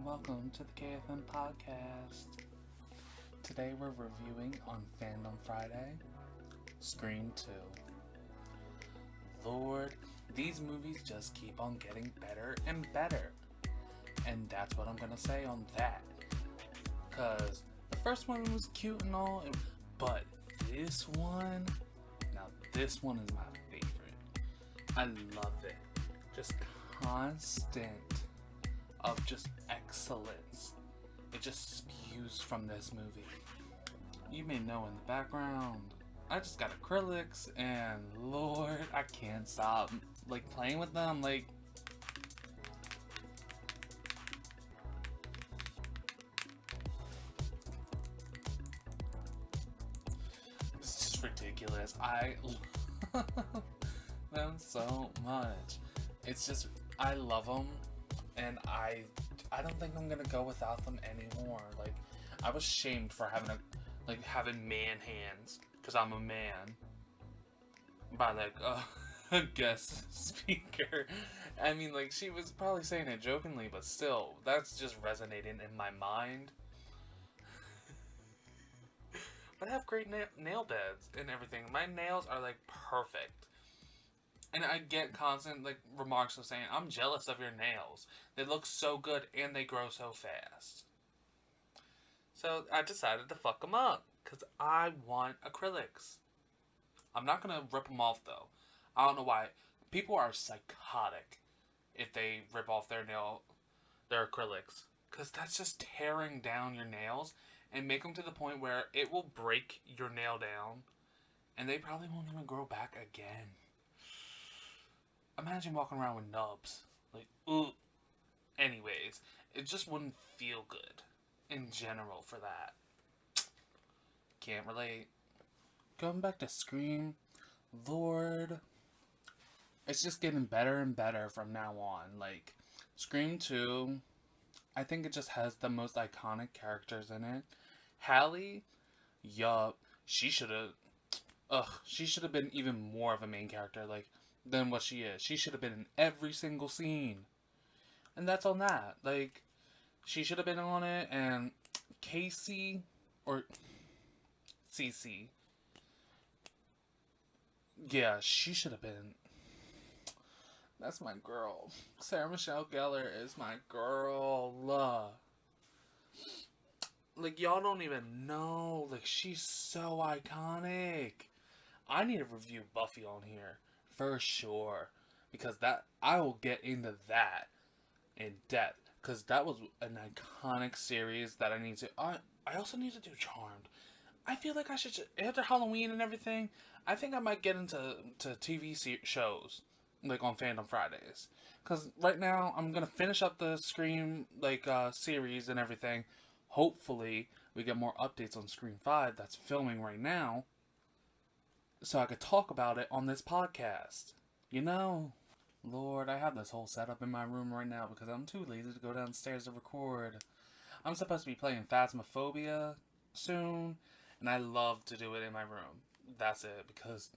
welcome to the KFM podcast. Today we're reviewing on Fandom Friday, Scream 2. Lord, these movies just keep on getting better and better. And that's what I'm gonna say on that. Because the first one was cute and all, but this one is my favorite. I love it. Just constant of just excellence. It just spews from this movie. You may know in the background, I just got acrylics and Lord, I can't stop playing with them. It's just ridiculous. I love them so much. It's just, I love them. And I don't think I'm gonna go without them anymore. I was shamed for having man hands because I'm a man by a guest speaker. I mean, she was probably saying it jokingly, but still, that's just resonating in my mind. But I have great nail beds and everything. My nails are perfect. And I get constant remarks of saying, I'm jealous of your nails. They look so good and they grow so fast. So I decided to fuck them up. Because I want acrylics. I'm not going to rip them off though. I don't know why. People are psychotic if they rip off their acrylics. Because that's just tearing down your nails. And make them to the point where it will break your nail down. And they probably won't even grow back again. Imagine walking around with nubs. Ooh. Anyways, it just wouldn't feel good in general for that. Can't relate. Going back to Scream, Lord, it's just getting better and better from now on. Scream 2, I think it just has the most iconic characters in it. Hallie, yup, she should have been even more of a main character. Than what she is. She should have been in every single scene. And that's on that. She should have been on it, and Casey, or Cece, yeah, she should have been. That's my girl. Sarah Michelle Gellar is my girl. Y'all don't even know. She's so iconic. I need to review Buffy on here. For sure. Because I will get into that in depth. Because that was an iconic series that I need to... I also need to do Charmed. I feel like I should... After Halloween and everything, I think I might get into TV shows. On Fandom Fridays. Because right now, I'm going to finish up the Scream series and everything. Hopefully, we get more updates on Scream 5 that's filming right now. So I could talk about it on this podcast. Lord, I have this whole setup in my room right now because I'm too lazy to go downstairs to record. I'm supposed to be playing Phasmophobia soon, and I love to do it in my room. That's it, because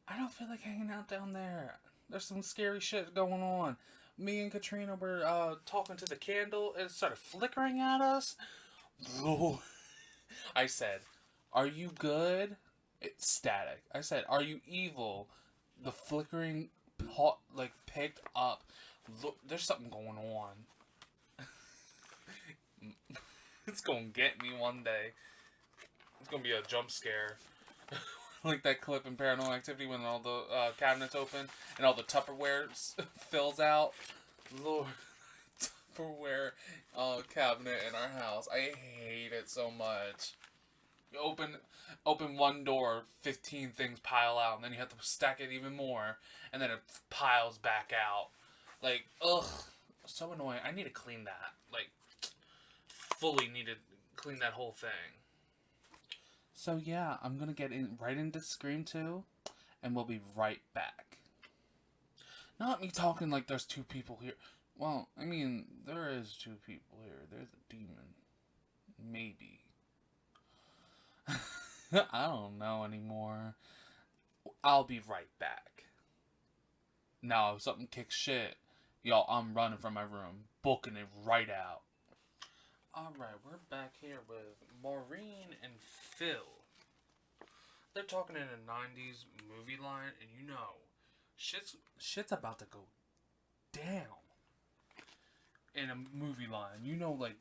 I don't feel like hanging out down there. There's some scary shit going on. Me and Katrina were talking to the candle, and it started flickering at us. Lord. I said, "Are you good?" It's static. I said, "Are you evil?" The flickering pot picked up. Look, there's something going on. It's gonna get me one day. It's gonna be a jump scare. Like that clip in Paranormal Activity when all the cabinets open and all the Tupperware fills out. Lord, Tupperware cabinet in our house. I hate it so much. You open one door, 15 things pile out, and then you have to stack it even more, and then it piles back out. Ugh, so annoying. I need to clean that. Fully need to clean that whole thing. So yeah, I'm gonna get right into Scream 2, and we'll be right back. Not me talking like there's two people here. Well, I mean, there is two people here. There's a demon. Maybe. I don't know anymore. I'll be right back. Now, if something kicks shit, Y'all, I'm running from my room, booking it right out. Alright, we're back here with Maureen and Phil. They're talking in a 90s movie line, and you know, shit's about to go down in a movie line. You know, like,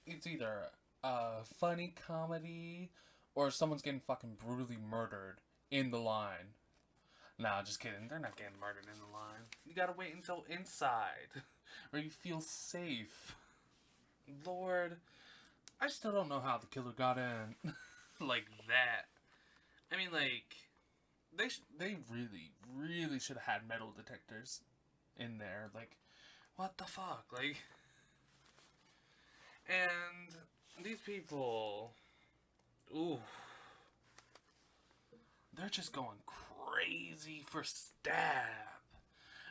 it's either a funny comedy or someone's getting fucking brutally murdered in the line. Nah, just kidding. They're not getting murdered in the line. You gotta wait until inside, where you feel safe. Lord, I still don't know how the killer got in like that. I mean, like, they really should have had metal detectors in there. Like, what the fuck? Like, and these people, ooh, they're just going crazy for stab.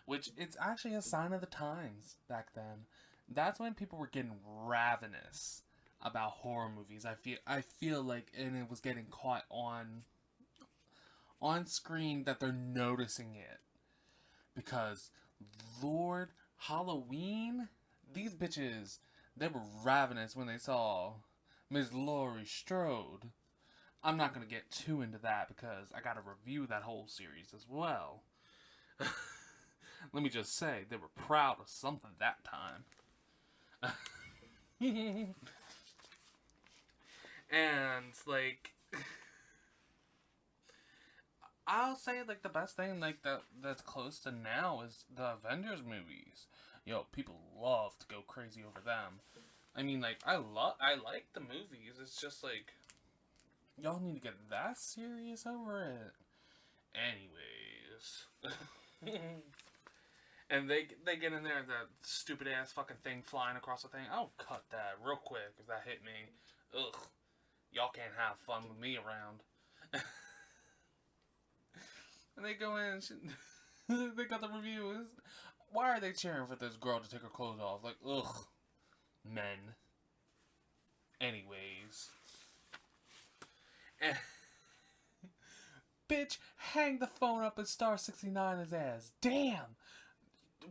Which, it's actually a sign of the times back then. That's when people were getting ravenous about horror movies. I feel like, and it was getting caught on screen that they're noticing it. Because, Lord, Halloween, these bitches, they were ravenous when they saw Miss Laurie Strode. I'm not going to get too into that because I got to review that whole series as well. Let me just say, they were proud of something that time. And, like, I'll say, like, the best thing, like, that's close to now is the Avengers movies. Yo, people love to go crazy over them. I mean, like, I like the movies. It's just, like, y'all need to get that serious over it. Anyways. And they get in there and that stupid ass fucking thing flying across the thing. I'll cut that real quick if that hit me. Ugh. Y'all can't have fun with me around. And they go in and they got the reviews. Why are they cheering for this girl to take her clothes off? Like, ugh. Men. Anyways. Bitch, hang the phone up and star 69 his ass. Damn!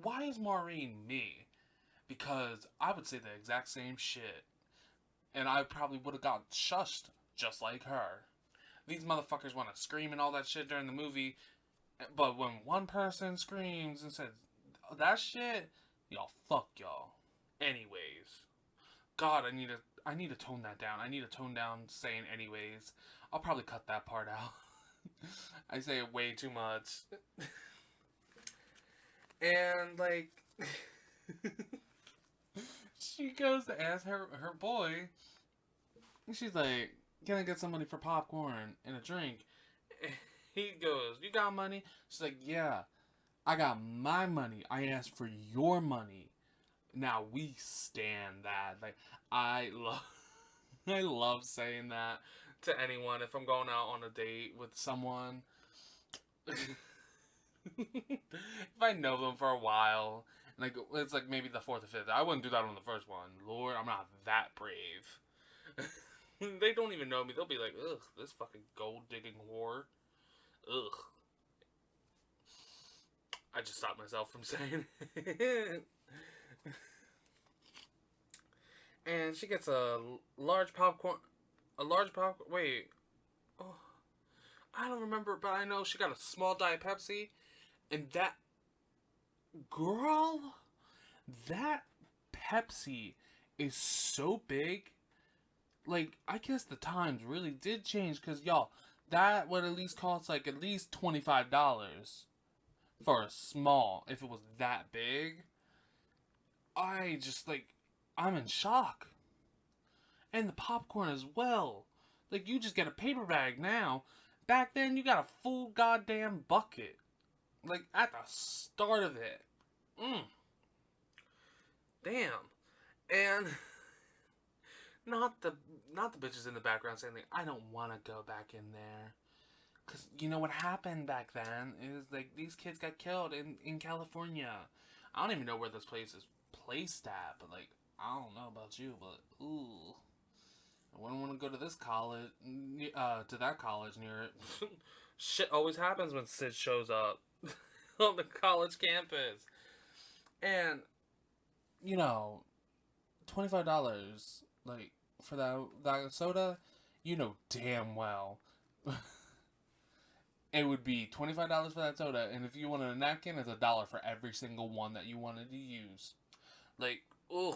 Why is Maureen me? Because I would say the exact same shit. And I probably would have gotten shushed just like her. These motherfuckers want to scream and all that shit during the movie. But when one person screams and says that shit, y'all, fuck y'all. Anyways. God, I need to tone that down. I need to tone down saying anyways. I'll probably cut that part out. I say it way too much. And, like, she goes to ask her boy. She's like, can I get some money for popcorn and a drink? He goes, you got money? She's like, yeah, I got my money. I asked for your money. Now we stand that. Like, I love saying that to anyone if I'm going out on a date with someone. If I know them for a while, like, it's like maybe the fourth or fifth. I wouldn't do that on the first one. Lord, I'm not that brave. They don't even know me. They'll be like, ugh, this fucking gold digging whore. Ugh. I just stopped myself from saying it. And she gets a large popcorn. Wait. Oh. I don't remember, but I know she got a small Diet Pepsi. And that. Girl. That Pepsi is so big. Like, I guess the times really did change. Because, y'all, that would at least cost, like, at least $25 for a small. If it was that big. I just, like, I'm in shock. And the popcorn as well. Like, you just get a paper bag now. Back then, you got a full goddamn bucket. Like, at the start of it. Damn. And not the bitches in the background saying, like, I don't want to go back in there. Because, you know what happened back then is, like, these kids got killed in California. I don't even know where this place is placed at, but, like, I don't know about you, but, ooh. I wouldn't want to go to this college, to that college near it. Shit always happens when Sid shows up on the college campus. And you know, $25, like, for that soda, you know damn well it would be $25 for that soda, and if you wanted a napkin, it's $1 for every single one that you wanted to use. Like, ugh.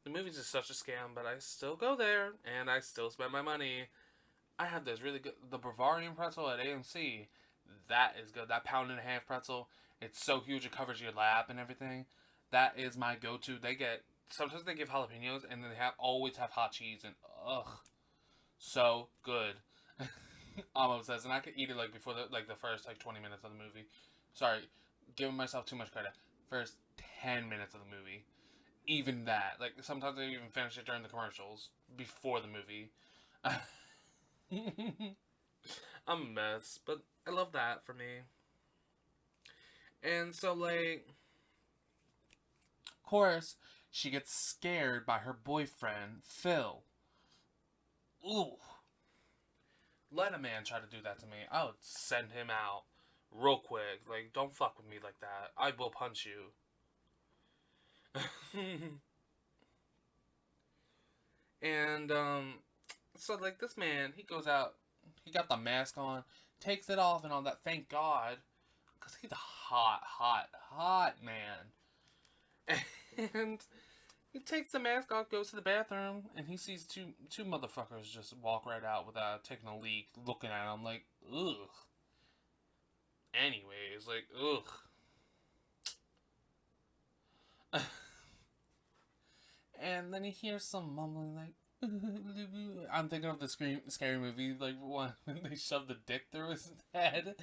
The movies is such a scam, but I still go there, and I still spend my money. I have this really good, the Bavarian pretzel at AMC. That is good. That pound and a half pretzel, it's so huge it covers your lap and everything. That is my go-to. Sometimes they give jalapenos, and they always have hot cheese, and ugh, so good. I'm obsessed, and I could eat it like before the first like 20 minutes of the movie. Sorry, giving myself too much credit. First 10 minutes of the movie, even that. Like sometimes I even finish it during the commercials before the movie. I'm a mess, but I love that for me. And so like, of course, she gets scared by her boyfriend Phil. Ooh, let a man try to do that to me, I would send him out real quick. Like, don't fuck with me like that. I will punch you. And so like this man, he goes out, he got the mask on, takes it off and all that. Thank God, because he's a hot man. And he takes the mask off, goes to the bathroom, and he sees two motherfuckers just walk right out without taking a leak, looking at him like, ugh. Anyways, like, ugh. And then he hears some mumbling like, I'm thinking of the scary movie, like one when they shove the dick through his head.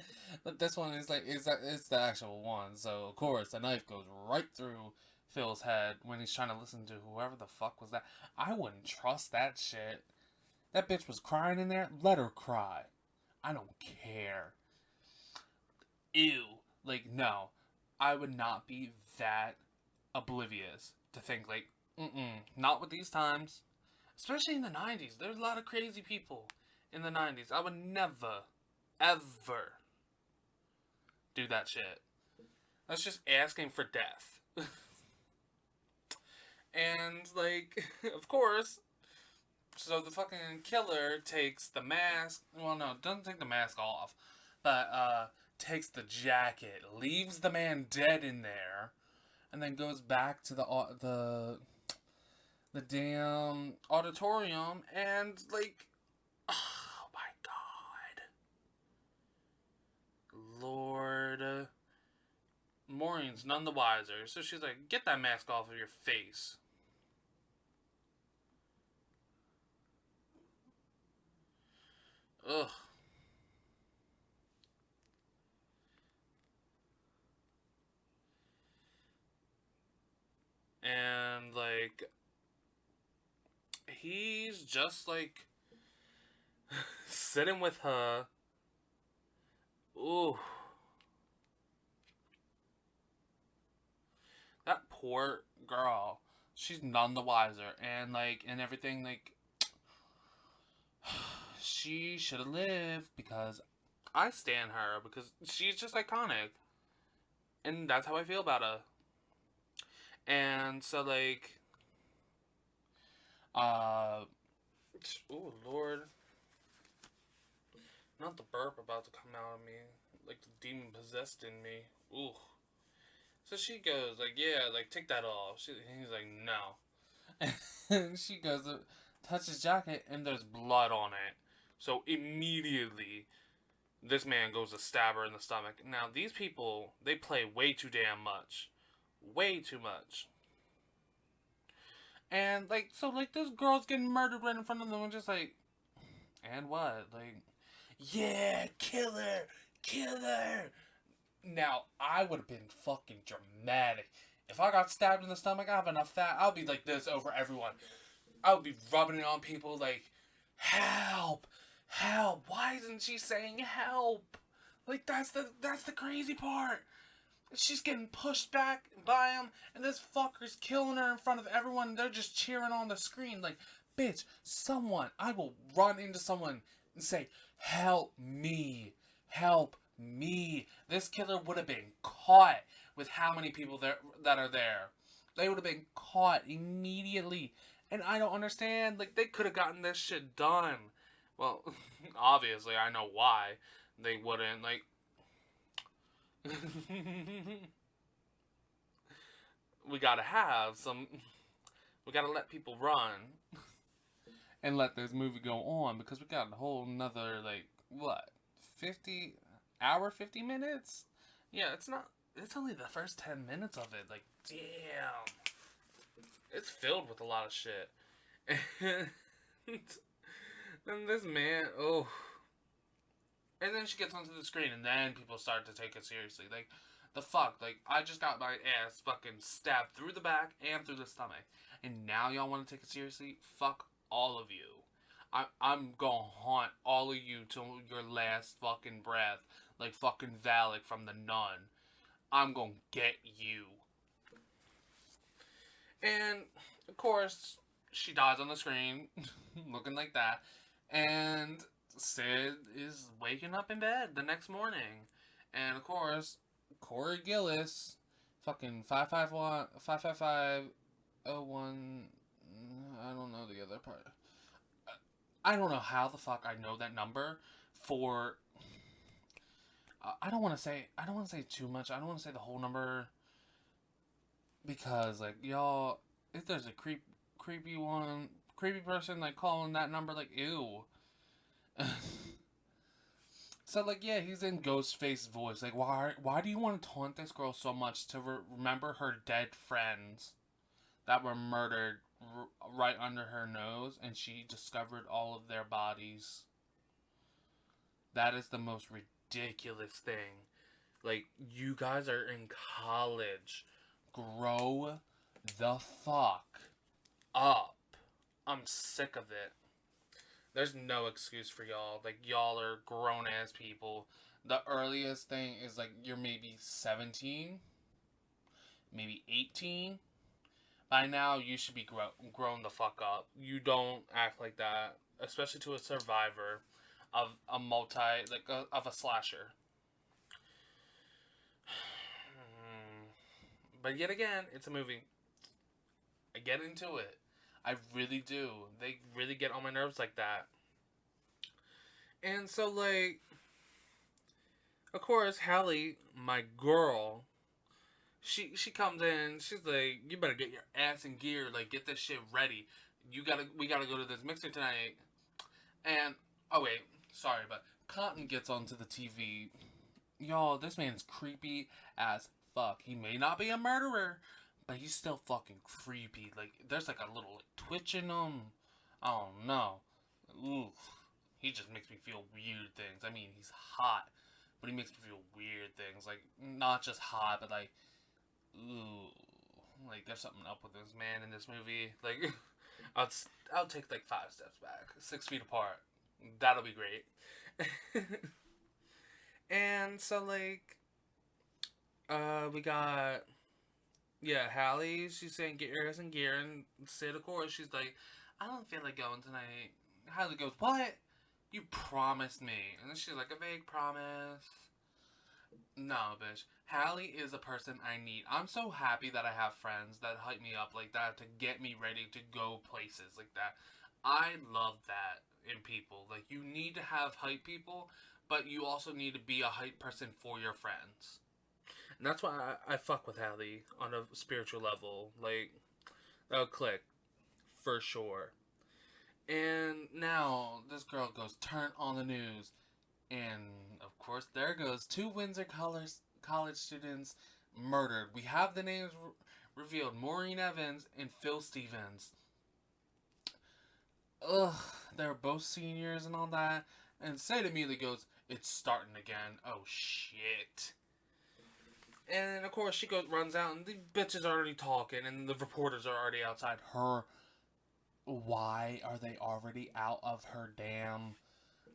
But this one is like, it's the actual one. So of course the knife goes right through Phil's head when he's trying to listen to whoever the fuck was that. I wouldn't trust that shit. That bitch was crying in there. Let her cry. I don't care. Ew. Like, no. I would not be that oblivious to think like, not with these times. Especially in the 90s. There's a lot of crazy people in the 90s. I would never, ever do that shit. That's just asking for death. And, like, of course, so the fucking killer takes the mask. Well, no, doesn't take the mask off. But, takes the jacket, leaves the man dead in there, and then goes back to the damn auditorium and like, oh my god, Lord. Maureen's none the wiser, so she's like, get that mask off of your face. Ugh. And like, he's just like sitting with her. Ooh. That poor girl. She's none the wiser. And like, and everything, like, she should have lived because I stand her because she's just iconic. And that's how I feel about her. And so, like, uh, oh Lord. Not the burp about to come out of me. Like the demon possessed in me. Ooh. So she goes, like, yeah, like, take that off. He's like, no. And she goes, touches his jacket, and there's blood on it. So immediately, this man goes to stab her in the stomach. Now, these people, they play way too damn much. Way too much. And, like, so, like, this girl's getting murdered right in front of them, and just like, and what? Like, yeah, kill her! Kill her! Now, I would have been fucking dramatic. If I got stabbed in the stomach, I have enough fat, I'll be like this over everyone. I would be rubbing it on people like, help! Help! Why isn't she saying help? Like, that's the crazy part. She's getting pushed back by him, and this fucker's killing her in front of everyone. They're just cheering on the screen. Like, bitch, someone. I will run into someone and say, help me. Help me. This killer would have been caught with how many people there that are there. They would have been caught immediately. And I don't understand. Like, they could have gotten this shit done. Well, obviously, I know why they wouldn't. Like, we gotta have some. We gotta let people run and let this movie go on because we got a whole nother, like, what? 50 minutes? Yeah, it's not. It's only the first 10 minutes of it. Like, damn. It's filled with a lot of shit. And then this man, oh. And then she gets onto the screen, and then people start to take it seriously. Like, the fuck? Like, I just got my ass fucking stabbed through the back and through the stomach. And now y'all want to take it seriously? Fuck all of you. I'm gonna haunt all of you till your last fucking breath. Like fucking Valak from The Nun. I'm gonna get you. And, of course, she dies on the screen, looking like that. And Sid is waking up in bed the next morning. And, of course, Corey Gillis, fucking 551, 55501, I don't know the other part. I don't know how the fuck I know that number for... I don't want to say too much. I don't want to say the whole number because, like, y'all, if there's a creepy person, like, calling that number, like, ew. So, like, yeah, he's in Ghostface voice. Like, why do you want to taunt this girl so much to remember her dead friends that were murdered right under her nose, and she discovered all of their bodies? That is the most ridiculous thing. Like, you guys are in college. Grow the fuck up. I'm sick of it. There's no excuse for y'all. Like, y'all are grown ass people. The earliest thing is, like, you're maybe 17, maybe 18. By now, you should be grown the fuck up. You don't act like that, especially to a survivor of a of a slasher. But yet again, it's a movie. I get into it. I really do. They really get on my nerves like that. And so, like, of course, Hallie, my girl, she comes in. She's like, "You better get your ass in gear. Like, get this shit ready. We gotta go to this mixer tonight." And oh wait, sorry, but Cotton gets onto the TV. Y'all, this man's creepy as fuck. He may not be a murderer, but he's still fucking creepy. Like, there's like a little twitch in him. I don't know. Ooh, he just makes me feel weird things. I mean, he's hot, but he makes me feel weird things. Like, not just hot, but like, ooh, like there's something up with this man in this movie. Like, I'll take like 5 steps back, 6 feet apart. That'll be great. And so, like, we got, yeah, Hallie, she's saying, "Get your ass in gear," and Sid, of course, she's like, "I don't feel like going tonight." Hallie goes, "What? You promised me." And then she's like, "A vague promise." No, bitch. Hallie is a person I need. I'm so happy that I have friends that hype me up like that to get me ready to go places like that. I love that in people. Like, you need to have hype people, but you also need to be a hype person for your friends. And that's why I fuck with Hallie on a spiritual level. Like, that'll click. For sure. And now, this girl goes, "Turn on the news." And, of course, there goes 2 Windsor College students murdered. We have the names revealed. Maureen Evans and Phil Stevens. Ugh, they're both seniors and all that. And Sid immediately goes, "It's starting again. Oh, shit." And, of course, she runs out, and the bitch is already talking, and the reporters are already outside her. Why are they already out of her damn,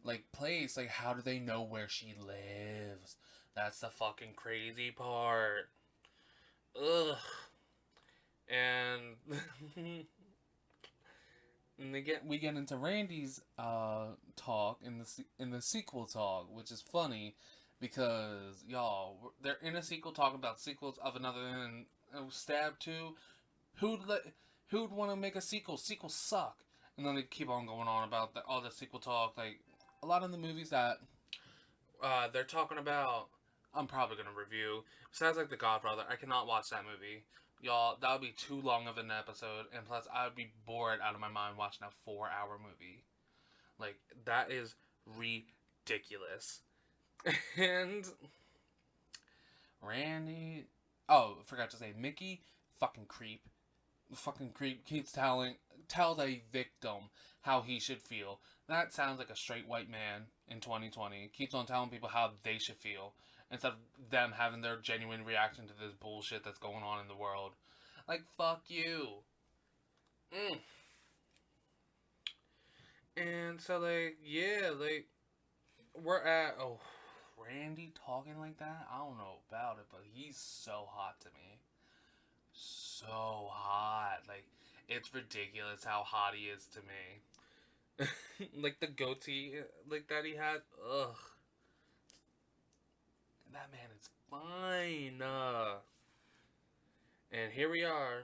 like, place? Like, how do they know where she lives? That's the fucking crazy part. Ugh. And and we get into Randy's talk in the sequel talk, which is funny because y'all, they're in a sequel talking about sequels of another and Stab 2. Who'd let, who'd want to make a sequel? Sequels suck. And then they keep on going on about all the sequel talk. Like, a lot of the movies that they're talking about, I'm probably going to review. Besides, like, The Godfather, I cannot watch that movie. Y'all, that would be too long of an episode. And plus, I would be bored out of my mind watching a 4-hour movie. Like, that is ridiculous. And Randy... Oh, forgot to say, Mickey, fucking creep. Fucking creep keeps tells a victim how he should feel. That sounds like a straight white man in 2020. Keeps on telling people how they should feel instead of them having their genuine reaction to this bullshit that's going on in the world. Like, fuck you. And so, like, yeah, like, we're at, Randy talking like that? I don't know about it, but he's so hot to me. So hot. Like, it's ridiculous how hot he is to me. Like, the goatee, like, that he had. Ugh. That man is fine. And here we are.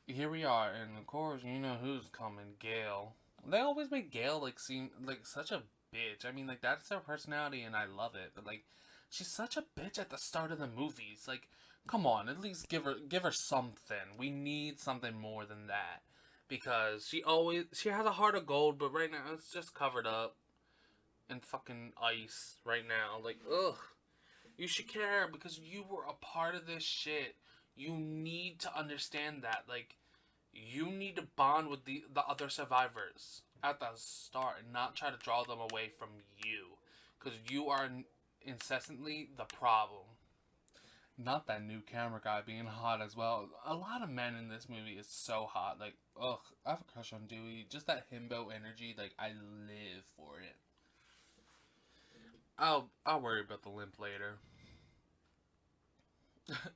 Here we are, and of course, you know who's coming, Gail. They always make Gail, like, seem like such a bitch. I mean, like, that's her personality, and I love it. But, like, she's such a bitch at the start of the movies. Like, come on, at least give her something. We need something more than that. Because she has a heart of gold, but right now it's just covered up in fucking ice right now. Like, ugh. You should care because you were a part of this shit. You need to understand that. Like, you need to bond with the other survivors at the start and not try to draw them away from you. Because you are incessantly the problem. Not that new camera guy being hot as well. A lot of men in this movie is so hot. Like, ugh, I have a crush on Dewey. Just that himbo energy, like, I live for it. I'll worry about the limp later.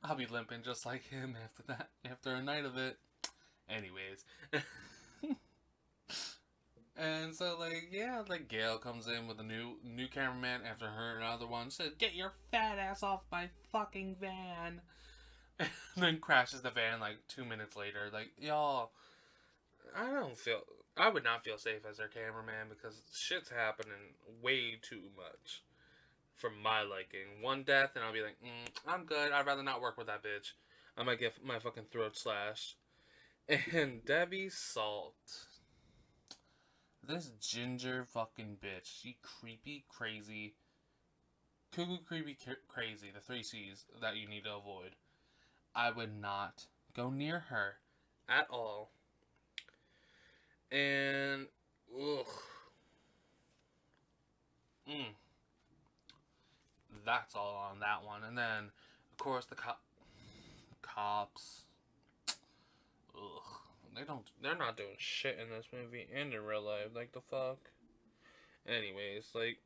I'll be limping just like him after a night of it. Anyways. And so, like, yeah, like, Gail comes in with a new cameraman after her another one says, "Get your fat ass off my fucking van." And then crashes the van, like, 2 minutes later. Like, y'all, I would not feel safe as their cameraman because shit's happening way too much for my liking. One death and I'll be like, I'm good. I'd rather not work with that bitch. I might get my fucking throat slashed. And Debbie Salt. This ginger fucking bitch. She creepy, crazy. Cuckoo, creepy, crazy. The 3 C's that you need to avoid. I would not go near her at all. And, ugh. That's all on that one. And then, of course, the cops. Ugh. They're not doing shit in this movie and in real life. Like, the fuck? Anyways, like,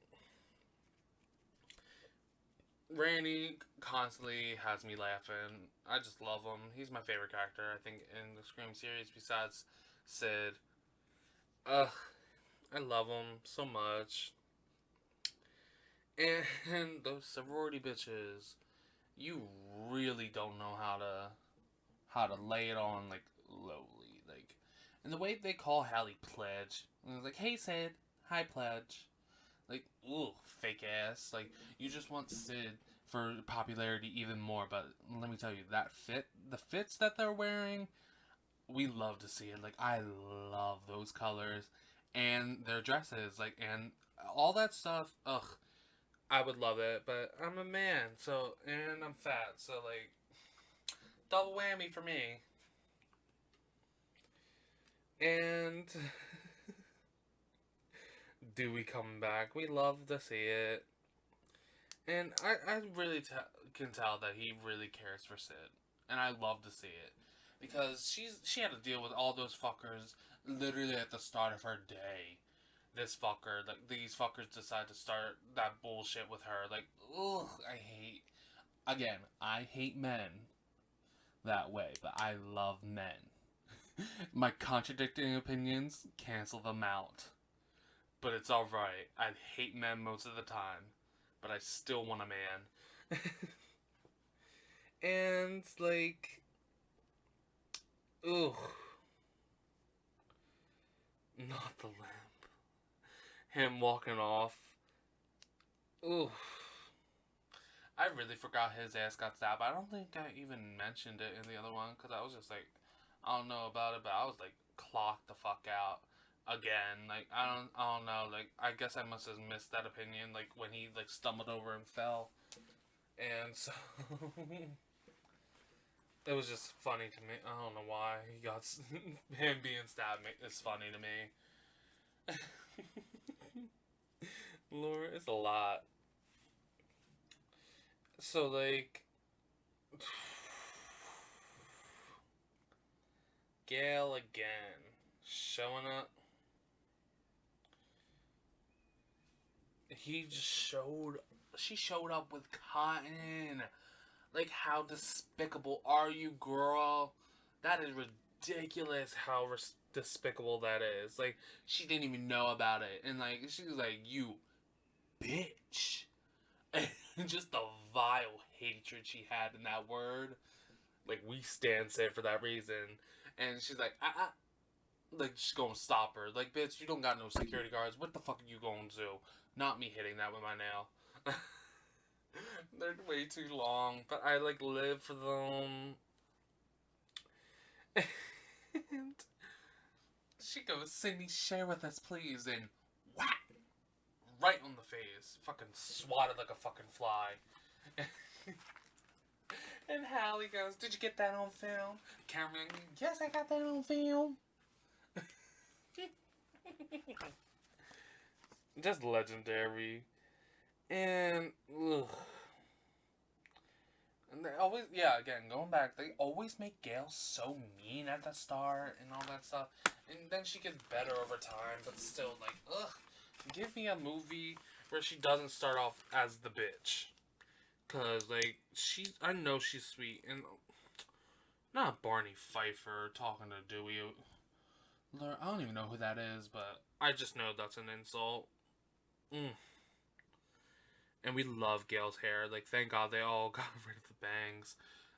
Randy constantly has me laughing. I just love him. He's my favorite character, I think, in the Scream series besides Sid. Ugh. I love him so much. And those sorority bitches, you really don't know how to lay it on, like, lowly, like, and the way they call Hallie Pledge, and it's like, "Hey Sid, hi Pledge," like, ooh, fake ass, like, you just want Sid for popularity even more, but let me tell you, the fits that they're wearing, we love to see it, like, I love those colors, and their dresses, like, and all that stuff, ugh, I would love it, but I'm a man, so, and I'm fat, so, like, double whammy for me. And Dewey coming back, we love to see it. And I really can tell that he really cares for Sid, and I love to see it. Because she had to deal with all those fuckers literally at the start of her day. This fucker, like, these fuckers decide to start that bullshit with her. Like, ugh, I hate men that way, but I love men. My contradicting opinions, cancel them out. But it's alright. I hate men most of the time, but I still want a man. And, like, ugh. Not the lamp. Him walking off. Ugh. I really forgot his ass got stabbed. I don't think I even mentioned it in the other one because I was just like, I don't know about it, but I was like clocked the fuck out again. Like I don't know. Like I guess I must have missed that opinion. Like when he like stumbled over and fell, and so it was just funny to me. I don't know why he got him being stabbed. Is funny to me. Lord, it's a lot. So like Gail again showing up. He just showed. She showed up with cotton. Like, how despicable are you, girl? That is ridiculous. How despicable that is. Like, she didn't even know about it, and like, she was like, "You bitch," and just the vile hatred she had in that word. Like, we stand said for that reason, and she's like, like, just gonna stop her. Like, bitch, you don't got no security guards. What the fuck are you gonna do? Not me hitting that with my nail. They're way too long, but I, like, live for them. And she goes, Sydney, share with us, please. And whack! Right on the face. Fucking swatted like a fucking fly. And Hallie goes, did you get that on film? Cameron, yes, I got that on film. Just legendary. And ugh. And they always, yeah, again, going back, they always make Gail so mean at the start and all that stuff. And then she gets better over time, but still, like, ugh. Give me a movie where she doesn't start off as the bitch. Because, like, I know she's sweet. And not Barney Pfeiffer talking to Dewey. I don't even know who that is, but I just know that's an insult. And we love Gail's hair. Like, thank God they all got rid of the bangs.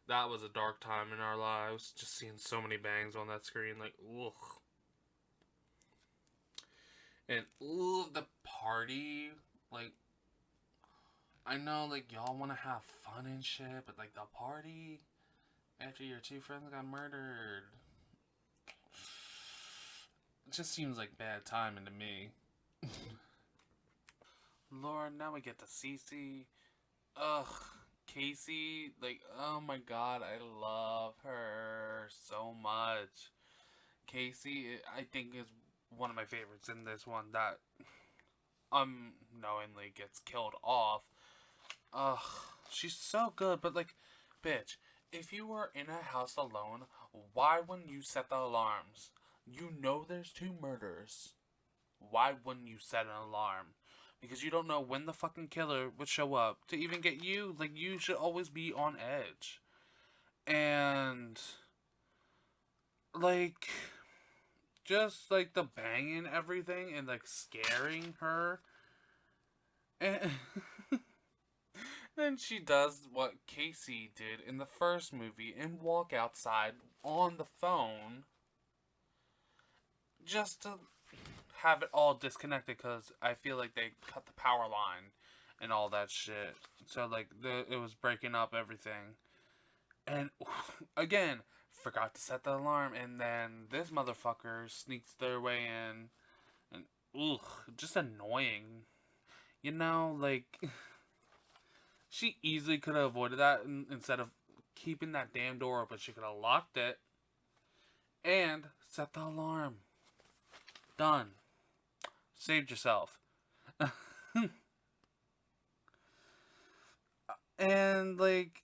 That was a dark time in our lives. Just seeing so many bangs on that screen. Like, ugh. And, ugh, the party. Like, I know, like, y'all want to have fun and shit, but, like, the party after your two friends got murdered. It just seems like bad timing to me. Lord, now we get to Cece. Ugh, Casey. Like, oh my god, I love her so much. Casey, I think, is one of my favorites in this one that unknowingly gets killed off. Ugh, she's so good, but like, bitch, if you were in a house alone, why wouldn't you set the alarms? You know there's two murders. Why wouldn't you set an alarm? Because you don't know when the fucking killer would show up to even get you. Like, you should always be on edge. And, like, just, like, the banging everything and, like, scaring her. And then she does what Casey did in the first movie and walk outside on the phone just to have it all disconnected because I feel like they cut the power line and all that shit. So, like, it was breaking up everything. And, again, forgot to set the alarm, and then this motherfucker sneaks their way in. And, ugh, just annoying. You know, like, she easily could have avoided that instead of keeping that damn door open. She could have locked it and set the alarm. Done. Saved yourself. And, like,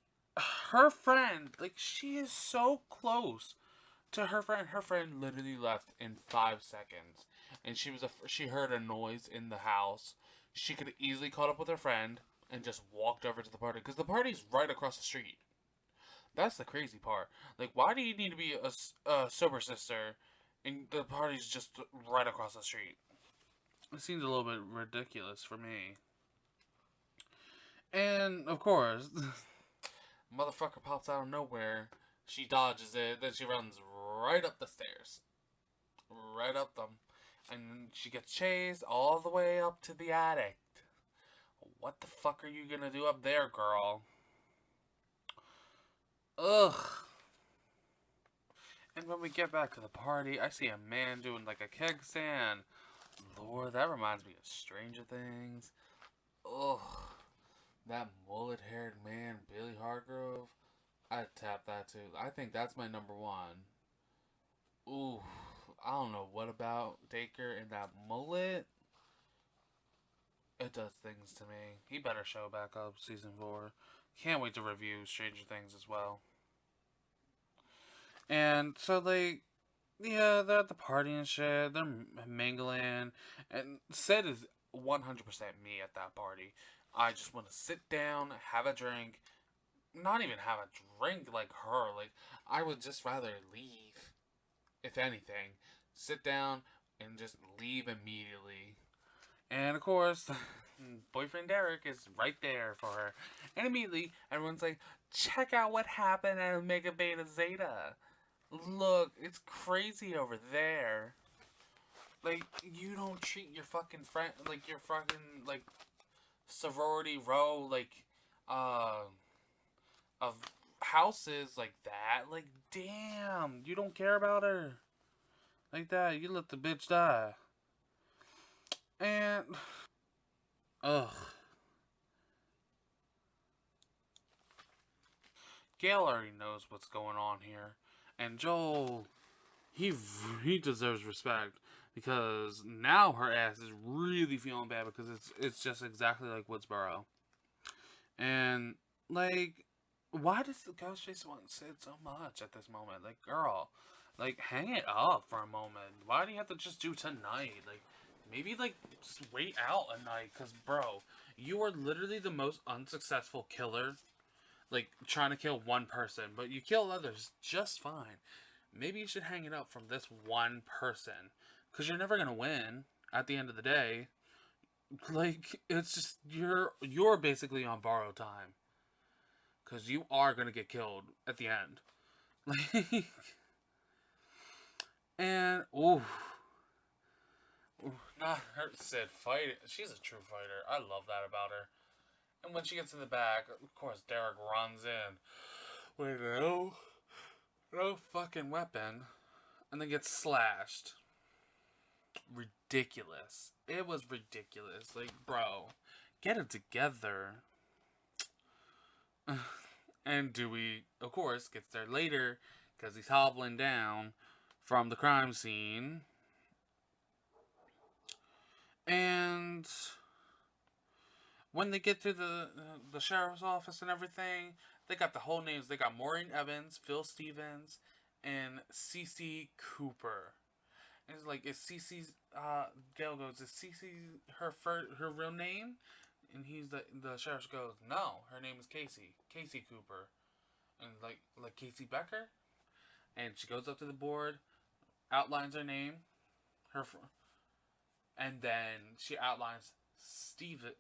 her friend, like, she is so close to her friend. Her friend literally left in 5 seconds. And she heard a noise in the house. She could have easily caught up with her friend and just walked over to the party. Because the party's right across the street. That's the crazy part. Like, why do you need to be a sober sister and the party's just right across the street? It seems a little bit ridiculous for me. And, of course, Motherfucker pops out of nowhere. She dodges it. Then she runs right up the stairs. Right up them. And she gets chased all the way up to the attic. What the fuck are you gonna do up there, girl? Ugh. And when we get back to the party, I see a man doing like a keg stand. Lord, that reminds me of Stranger Things. Ugh. That mullet haired man, Billy Hargrove. I'd tap that too. I think that's my number one. Ooh. I don't know what about Dacre and that mullet. It does things to me. He better show back up season 4. Can't wait to review Stranger Things as well. And so yeah, they're at the party and shit. They're mingling, and Sid is 100% me at that party. I just want to sit down, have a drink, not even have a drink like her. Like I would just rather leave, if anything, sit down and just leave immediately. And of course, boyfriend Derek is right there for her. And immediately, everyone's like, check out what happened at Omega Beta Zeta. Look, it's crazy over there. Like, you don't treat your fucking friend, like, your fucking, like, sorority row, like, of houses like that. Like, damn, you don't care about her. Like that, you let the bitch die. And, ugh. Gail already knows what's going on here. And Joel, he deserves respect because now her ass is really feeling bad because it's just exactly like Woodsboro. And like, why does the Ghostface want Sid so much at this moment? Like, girl, like hang it up for a moment. Why do you have to just do tonight? Like, maybe like wait out a night, cause bro, you are literally the most unsuccessful killer. Like trying to kill one person, but you kill others just fine. Maybe you should hang it up from this one person, because you're never gonna win at the end of the day. Like it's just you're basically on borrowed time, because you are gonna get killed at the end. Like and not her Sid fight. She's a true fighter. I love that about her. And when she gets in the back, of course Derek runs in. Wait, no fucking weapon, and then gets slashed. Ridiculous. It was ridiculous. Like, bro, get it together. And Dewey, of course, gets there later because he's hobbling down from the crime scene. And when they get to the sheriff's office and everything, they got the whole names. They got Maureen Evans, Phil Stevens, and Cece Cooper. And it's like, is Cece's, Gail goes, is Cece her real name? And the sheriff goes, no, her name is Casey Cooper. And like Casey Becker? And she goes up to the board, outlines her name, and then she outlines Stephen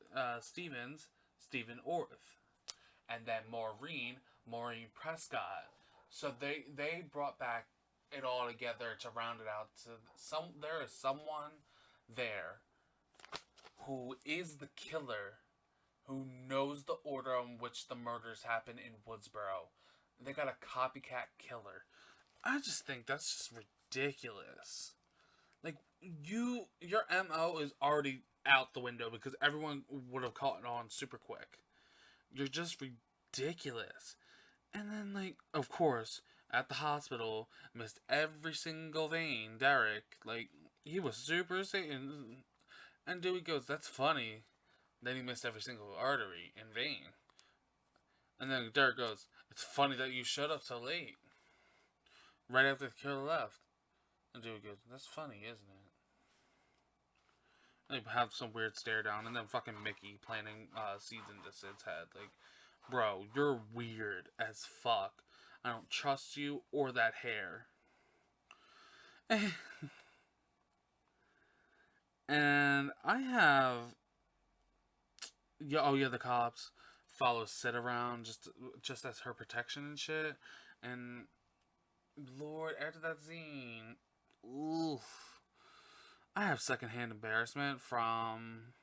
Orth. And then Maureen Prescott. So they brought back it all together to round it out to there is someone there who is the killer, who knows the order in which the murders happen in Woodsboro. They got a copycat killer. I just think that's just ridiculous. Like your MO is already out the window because everyone would have caught it on super quick. You're just ridiculous. And then, like, of course, at the hospital, missed every single vein. Derek, like, he was super sick. And Dewey goes, that's funny. Then he missed every single artery and vein. And then Derek goes, it's funny that you showed up so late. Right after the killer left. And Dewey goes, that's funny, isn't it? They have some weird stare down, and then fucking Mickey planting seeds into Sid's head. Like, bro, you're weird as fuck. I don't trust you or that hair. And I have... Yeah, oh yeah, the cops. follows Sid around just as her protection and shit. And Lord, after that scene, oof, I have secondhand embarrassment from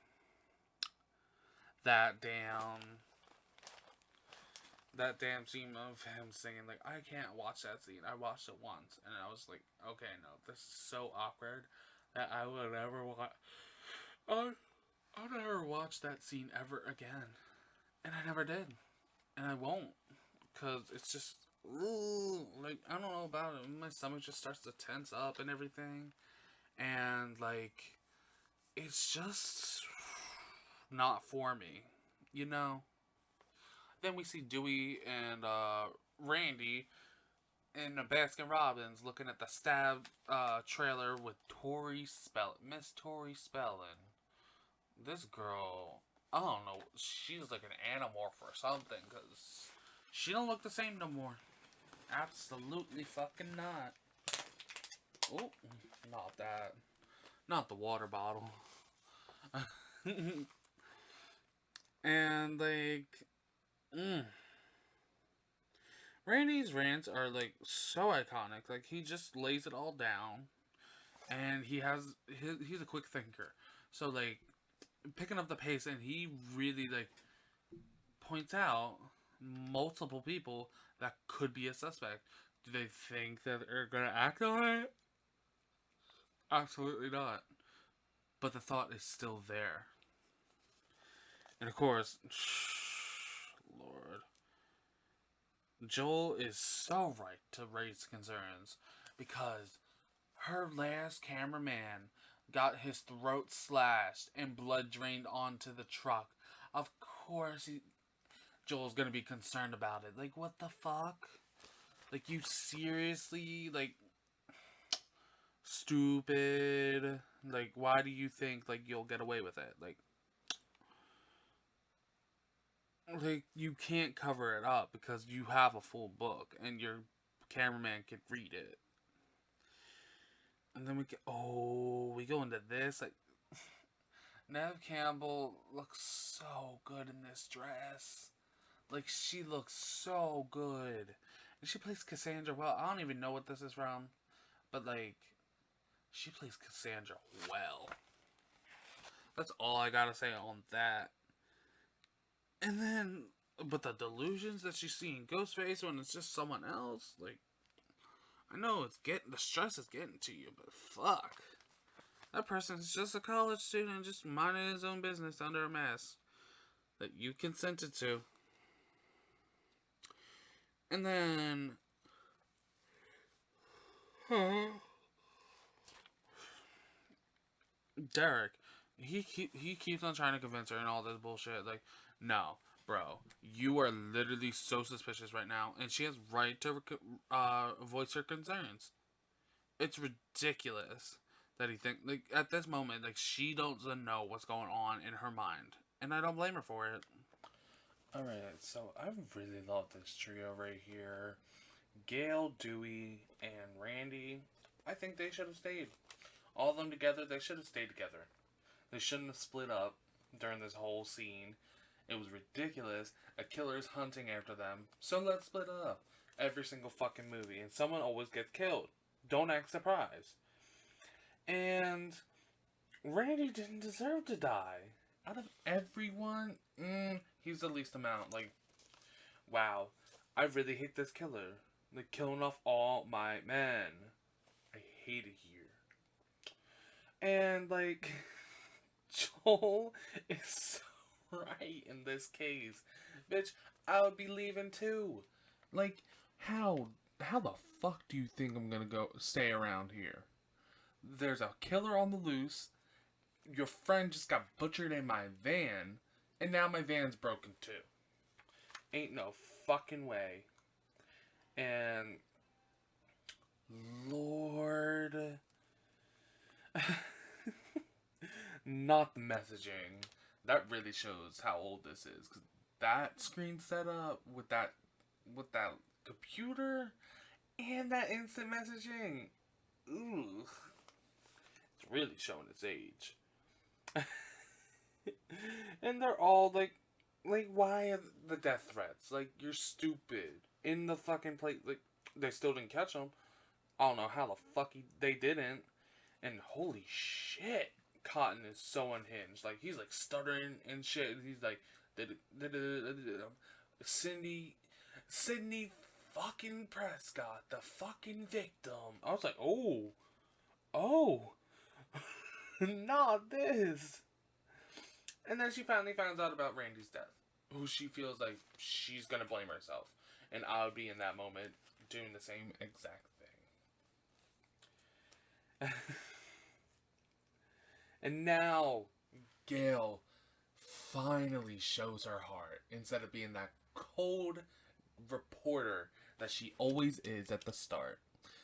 that damn scene of him singing. Like, I can't watch that scene. I watched it once and I was like, okay, no, this is so awkward that I will never watch. I'll never watch that scene ever again. And I never did. And I won't. Because it's just, ooh, like, I don't know about it. My stomach just starts to tense up and everything. And, like, it's just not for me. You know? Then we see Dewey and Randy in a Baskin Robbins looking at the stab trailer with Miss Tori Spellin. This girl, I don't know, she's like an anamorph or something, because she don't look the same no more. Absolutely fucking not. Oh, not that. Not the water bottle. And, like, Randy's rants are, like, so iconic. Like, he just lays it all down. And he's a quick thinker. So, like, picking up the pace, and he really, like, points out multiple people that could be a suspect. Do they think that they're gonna act on it? Absolutely not. But the thought is still there. And of course, Lord, Joel is so right to raise concerns because her last cameraman got his throat slashed and blood drained onto the truck. Of course, Joel's gonna be concerned about it. Like, what the fuck? Like, you seriously? Like, stupid. Like, why do you think, like, you'll get away with it? Like, you can't cover it up because you have a full book and your cameraman can read it. And then we go into this. Like, Neve Campbell looks so good in this dress. Like, she looks so good. And she plays Cassandra well. I don't even know what this is from. But, like, she plays Cassandra well. That's all I gotta say on that. And then, but the delusions that she's seeing Ghostface when it's just someone else, like, I know the stress is getting to you, but fuck. That person's just a college student just minding his own business under a mask that you consented to. And then, Derek, he keeps on trying to convince her and all this bullshit. Like, no, bro, you are literally so suspicious right now, and she has right to voice her concerns. It's ridiculous that he think, like, at this moment, like, she doesn't know what's going on in her mind, and I don't blame her for it. Alright, so I really love this trio right here. Gail, Dewey, and Randy. I think they should have stayed. All of them together, they should have stayed together. They shouldn't have split up during this whole scene. It was ridiculous. A killer is hunting after them, so let's split up. Every single fucking movie, and someone always gets killed. Don't act surprised. And Randy didn't deserve to die. Out of everyone, he's the least amount. Like, wow, I really hate this killer. Like, killing off all my men. I hate it here. And, like, Joel is so right in this case. Bitch, I would be leaving too. Like, how the fuck do you think I'm gonna stay around here? There's a killer on the loose. Your friend just got butchered in my van, and now my van's broken too. Ain't no fucking way. And Lord, not the messaging. That really shows how old this is. 'Cause that screen setup with that computer and that instant messaging, ooh, it's really showing its age. And they're all like, Like, why are the death threats? Like, you're stupid. In the fucking place, like, they still didn't catch him. I don't know how the fuck they didn't. And holy shit, Cotton is so unhinged. Like, he's like stuttering and shit. He's like, Cindy, Sydney fucking Prescott, the fucking victim. I was like, oh, not this. And then she finally finds out about Randy's death, who she feels like she's gonna blame herself. And I would be in that moment doing the same exact thing. And now, Gail finally shows her heart instead of being that cold reporter that she always is at the start.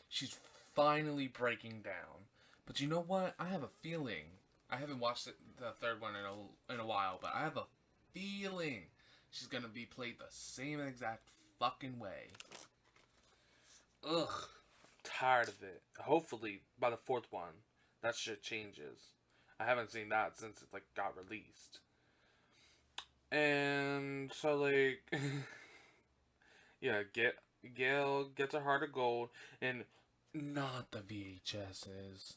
She's finally breaking down. But you know what? I have a feeling. I haven't watched the third one in a while, but I have a feeling she's gonna be played the same exact fucking way. Ugh. Tired of it. Hopefully, by the fourth one, that shit changes. I haven't seen that since it, like, got released. And so, like, yeah, Gail gets a heart of gold, and not the VHSs.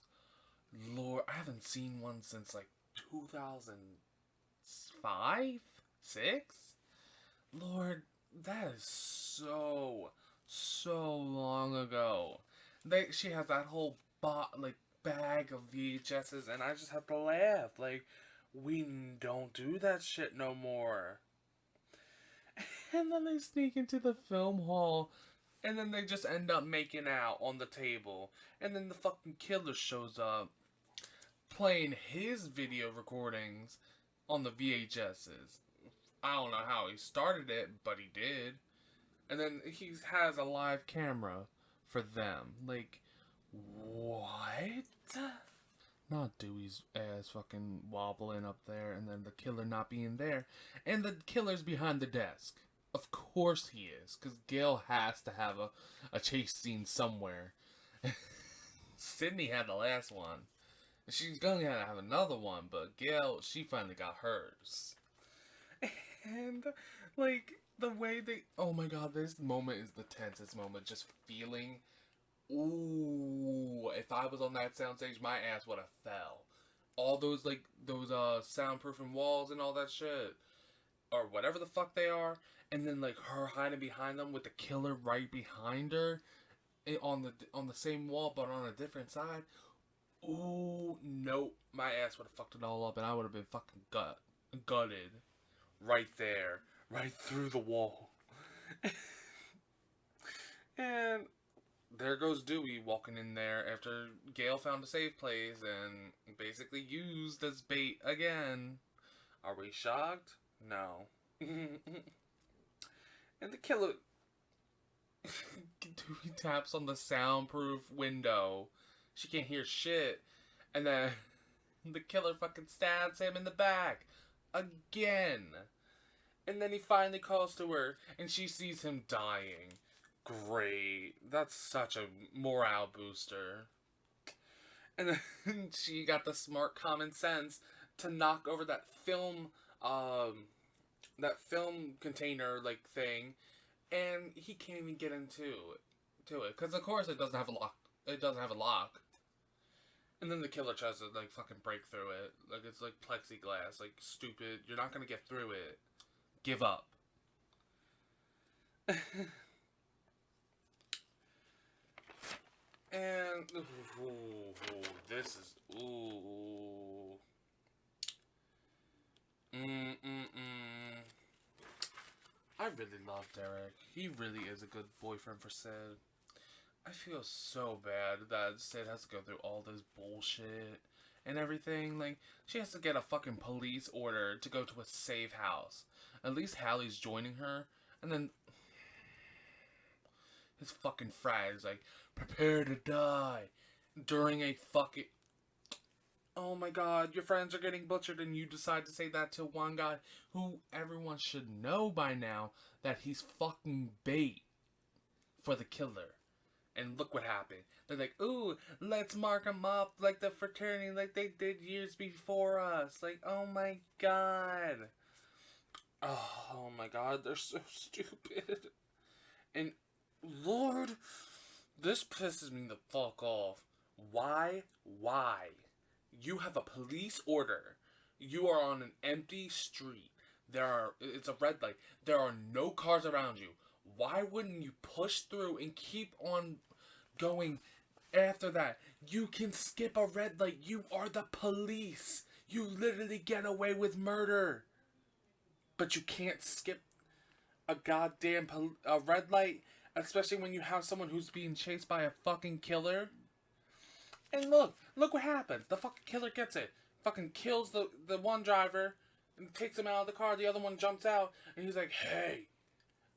Lord, I haven't seen one since, like, 2005? 6? Lord, that is so long ago. She has that whole bag of VHSs, and I just have to laugh. Like, we don't do that shit no more. And then they sneak into the film hall, and then they just end up making out on the table. And then the fucking killer shows up, playing his video recordings on the VHSs. I don't know how he started it, but he did. And then he has a live camera for them. Like, what? Not Dewey's ass fucking wobbling up there, and then the killer not being there. And the killer's behind the desk. Of course he is, because Gail has to have a chase scene somewhere. Sydney had the last one. She's gonna have another one, but Gail, she finally got hers. And, like, the way they... Oh my god, this moment is the tensest moment. Just feeling... Ooh, if I was on that soundstage, my ass would have fell. All those, like, soundproofing walls and all that shit. Or whatever the fuck they are. And then, like, her hiding behind them with the killer right behind her. On the same wall, but on a different side. Ooh, nope. My ass would have fucked it all up, and I would have been fucking gutted. Right there. Right through the wall. And there goes Dewey walking in there after Gail found a safe place and basically used as bait again. Are we shocked? No. And the killer... Dewey taps on the soundproof window. She can't hear shit. And then the killer fucking stabs him in the back. Again. And then he finally calls to her, and she sees him dying. Great. That's such a morale booster. And then she got the smart common sense to knock over that film container, like, thing, and he can't even get into it. Because, of course, it doesn't have a lock. And then the killer tries to, like, fucking break through it. Like, it's like plexiglass. Like, stupid. You're not gonna get through it. Give up. And this is I really love Derek. He really is a good boyfriend for Sid. I feel so bad that Sid has to go through all this bullshit and everything. Like, she has to get a fucking police order to go to a safe house. At least Hallie's joining her. And then his fucking frat is like, prepare to die during a fucking... Oh my god, your friends are getting butchered and you decide to say that to one guy who everyone should know by now that he's fucking bait for the killer. And look what happened. They're like, ooh, let's mark them up like the fraternity like they did years before us. Like, oh my god. Oh my god, they're so stupid. And Lord, this pisses me the fuck off. Why? Why? You have a police order. You are on an empty street. It's a red light. There are no cars around you. Why wouldn't you push through and keep on going after that? You can skip a red light. You are the police. You literally get away with murder. But you can't skip a goddamn a red light, especially when you have someone who's being chased by a fucking killer. And look what happens. The fucking killer gets it. Fucking kills the one driver and takes him out of the car. The other one jumps out and he's like, "Hey!"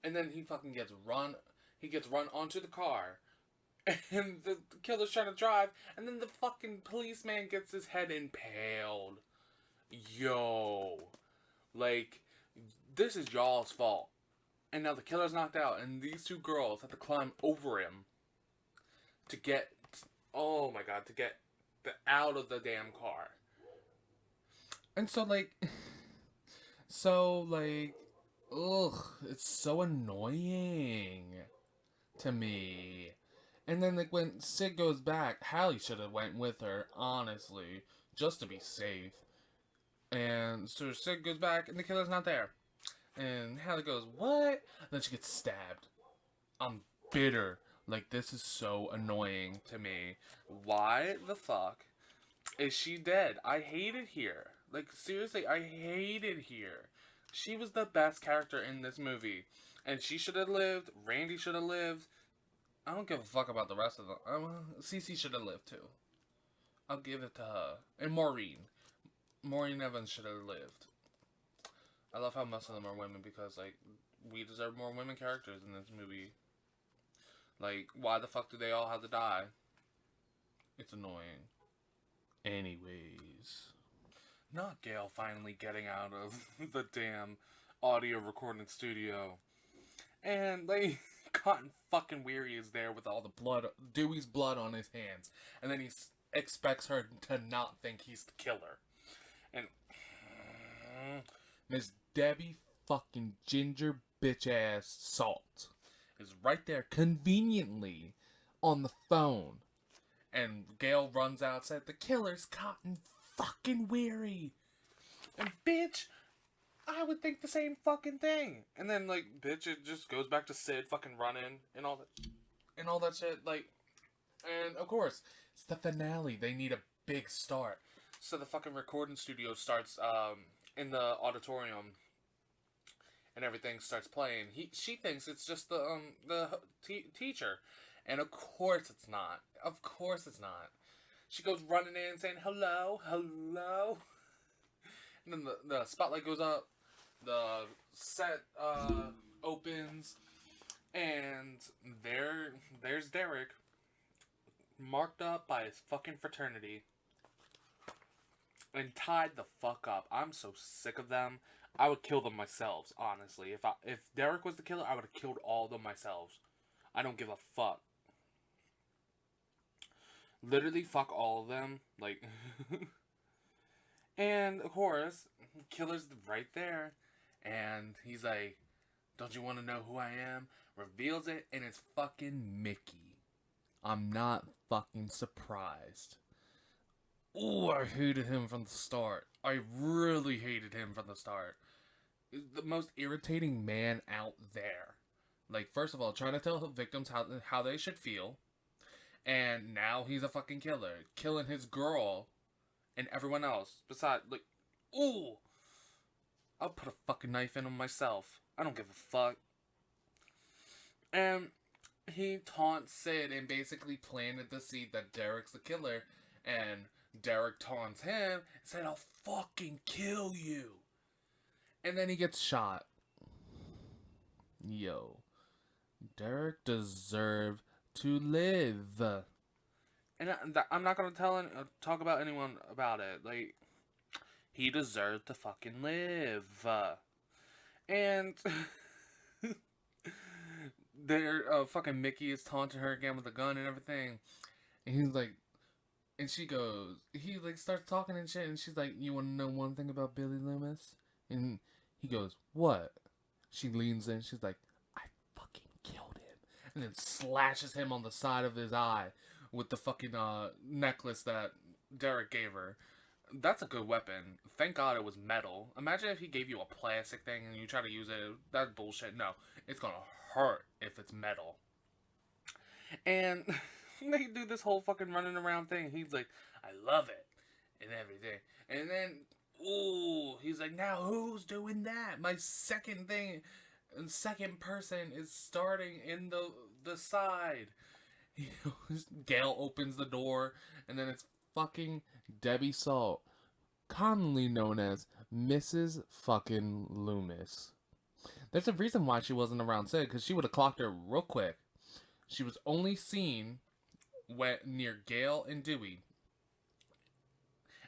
And then he fucking gets run. He gets run onto the car, and the killer's trying to drive. And then the fucking policeman gets his head impaled. Yo, like, this is y'all's fault. And now the killer's knocked out, and these two girls have to climb over him to get, oh my god, to get out of the damn car. And ugh, it's so annoying to me. And then, like, when Sid goes back, Hallie should have went with her, honestly, just to be safe. And so Sid goes back, and the killer's not there. And Hallie goes, "What?" And then she gets stabbed. I'm bitter. Like, this is so annoying to me. Why the fuck is she dead? I hate it here. Like, seriously, I hate it here. She was the best character in this movie. And she should have lived. Randy should have lived. I don't give a fuck about the rest of them. Cece should have lived too. I'll give it to her. And Maureen. Maureen Evans should have lived. I love how most of them are women because, like, we deserve more women characters in this movie. Like, why the fuck do they all have to die? It's annoying. Anyways. Not Gail finally getting out of the damn audio recording studio. And, like, Cotton fucking Weary is there with all the blood, Dewey's blood on his hands. And then he expects her to not think he's the killer. And Miss Debbie fucking ginger bitch ass Salt is right there conveniently on the phone. And Gail runs outside. The killer's Cotton fucking Weary. And bitch, I would think the same fucking thing. And then, like, bitch, it just goes back to Sid fucking running and all that shit. Like, and of course, it's the finale. They need a big start. So the fucking recording studio starts in the auditorium, and everything starts playing. She thinks it's just the teacher, and of course it's not. Of course it's not. She goes running in saying hello, hello, and then the spotlight goes up, the set opens, and there's Derek, marked up by his fucking fraternity. And tied the fuck up. I'm so sick of them. I would kill them myself, honestly. If Derek was the killer, I would have killed all of them myself. I don't give a fuck. Literally fuck all of them. Like, and of course, killer's right there. And he's like, "Don't you want to know who I am?" Reveals it, and it's fucking Mickey. I'm not fucking surprised. Oh, I hated him from the start. I really hated him from the start. He's the most irritating man out there. Like, first of all, trying to tell victims how they should feel. And now he's a fucking killer. Killing his girl and everyone else. Besides, like, ooh. I'll put a fucking knife in him myself. I don't give a fuck. And he taunts Sid and basically planted the seed that Derek's the killer. And Derek taunts him and said, "I'll fucking kill you." And then he gets shot. Yo. Derek deserved to live. And I'm not going to talk about anyone about it. Like, he deserved to fucking live. And fucking Mickey is taunting her again with a gun and everything. And he's like, and she goes, he like starts talking and shit, and she's like, "You want to know one thing about Billy Loomis?" And He goes, what? She leans in. She's like, I fucking killed him. And then slashes him on the side of his eye with the fucking necklace that Derek gave her. That's a good weapon. Thank God it was metal. Imagine if he gave you a plastic thing and you try to use it. That's bullshit. No, it's gonna hurt if it's metal. And they do this whole fucking running around thing. He's like, I love it. And everything. And then, ooh, he's like, now who's doing that? My second thing, second person is starting in the side. Gail opens the door, and then it's fucking Debbie Salt, commonly known as Mrs. fucking Loomis. There's a reason why she wasn't around Sid, because she would have clocked her real quick. She was only seen near Gail and Dewey,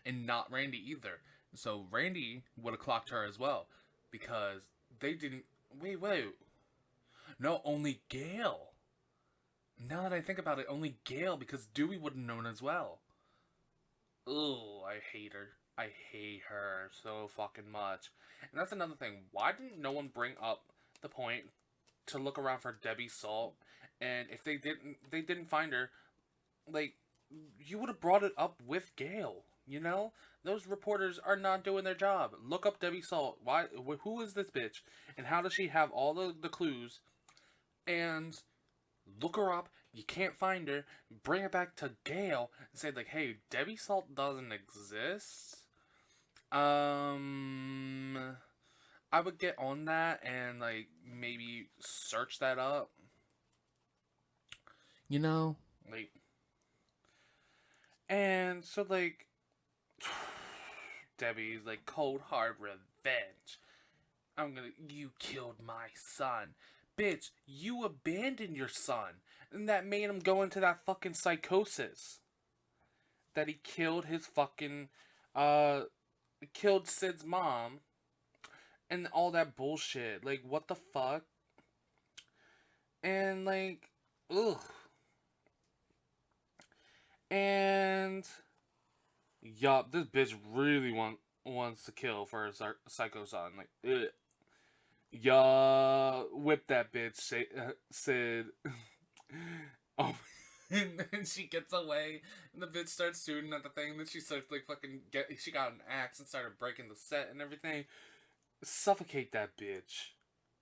and not Randy either. So Randy would have clocked her as well, because they didn't. Wait. No, only Gail. Now that I think about it, only Gail, because Dewey would have known as well. Ugh, I hate her. I hate her so fucking much. And that's another thing. Why didn't no one bring up the point to look around for Debbie Salt? And if they didn't find her, like, you would have brought it up with Gail. You know, those reporters are not doing their job. Look up Debbie Salt. Why? Who is this bitch? And how does she have all the clues? And look her up. You can't find her. Bring it back to Gail and say like, "Hey, Debbie Salt doesn't exist." I would get on that and like maybe search that up. You know, like, and so like, Debbie's like cold hard revenge. You killed my son. Bitch, you abandoned your son. And that made him go into that fucking psychosis. That he killed his fucking, killed Sid's mom. And all that bullshit. Like, what the fuck? And, like, ugh. And, yup, this bitch really wants to kill for her psycho son. Like, ugh. Whip that bitch, Sid. Oh, and then she gets away, and the bitch starts shooting at the thing, and then she starts, like, she got an axe and started breaking the set and everything. Suffocate that bitch.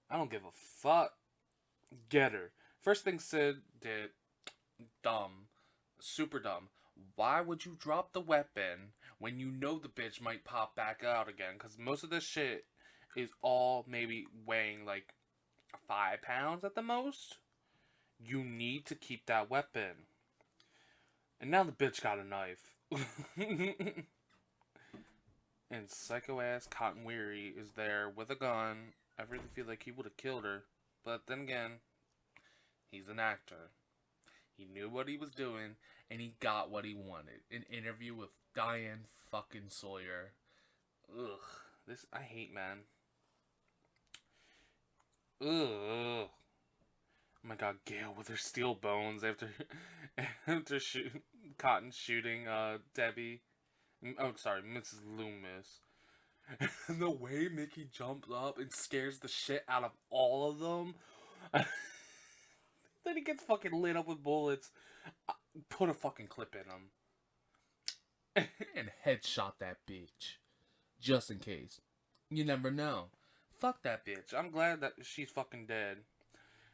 I don't give a fuck. Get her. First thing Sid did, dumb. Super dumb. Why would you drop the weapon when you know the bitch might pop back out again? Because most of this shit is all maybe weighing like 5 pounds at the most. You need to keep that weapon. And now the bitch got a knife. And psycho ass Cotton Weary is there with a gun. I really feel like he would have killed her. But then again, he's an actor. He knew what he was doing, and he got what he wanted. An interview with Diane fucking Sawyer. Ugh. This, I hate, man. Ugh. Oh my god, Gail with her steel bones after Cotton shooting Debbie. Oh, sorry, Mrs. Loomis. The way Mickey jumps up and scares the shit out of all of them. Then he gets fucking lit up with bullets. Put a fucking clip in him. And headshot that bitch. Just in case. You never know. Fuck that bitch. I'm glad that she's fucking dead.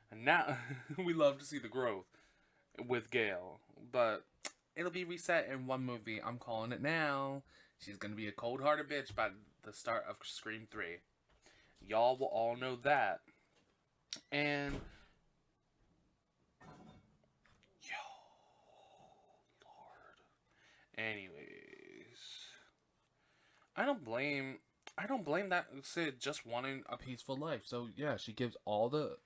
And now, we love to see the growth with Gail. But it'll be reset in one movie. I'm calling it now. She's gonna be a cold-hearted bitch by the start of Scream 3. Y'all will all know that. And anyways, I don't blame that Sid just wanting a peaceful life. So yeah, she gives all the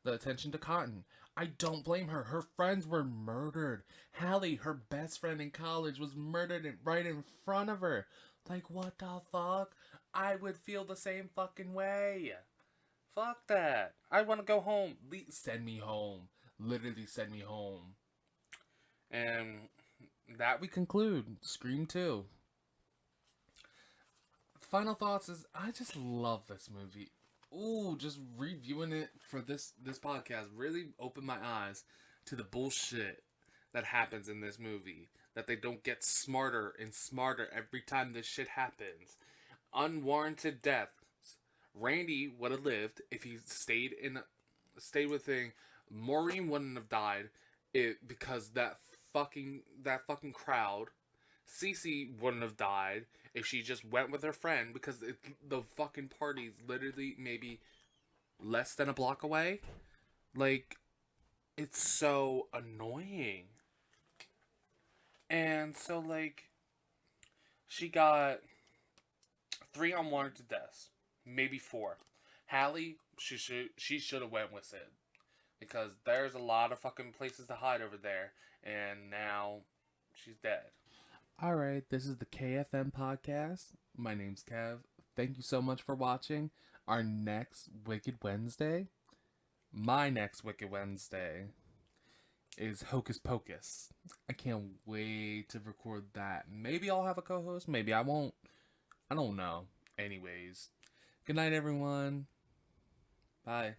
attention to Cotton. I don't blame her. Her friends were murdered. Hallie, her best friend in college, was murdered right in front of her. Like, what the fuck? I would feel the same fucking way. Fuck that. I want to go home. Send me home. Literally send me home. And that we conclude Scream 2. final thoughts is I just love this movie. Ooh, just reviewing it for this podcast really opened my eyes to the bullshit that happens in this movie. That they don't get smarter and smarter every time this shit happens. Unwarranted deaths. Randy would have lived if he stayed with thing. Maureen wouldn't have died because that fucking crowd. Cece wouldn't have died if she just went with her friend because the fucking party's literally maybe less than a block away. Like, it's so annoying. And so, like, she got 3 unwarranted deaths, maybe 4. Hallie, she should have went with Sid because there's a lot of fucking places to hide over there, and now she's dead. All right, this is the KFM podcast. My name's Kev. Thank you so much for watching. Our next Wicked Wednesday, my next Wicked Wednesday, is Hocus Pocus. I can't wait to record that. Maybe I'll have a co-host. Maybe I won't. I don't know. Anyways, good night, everyone. Bye.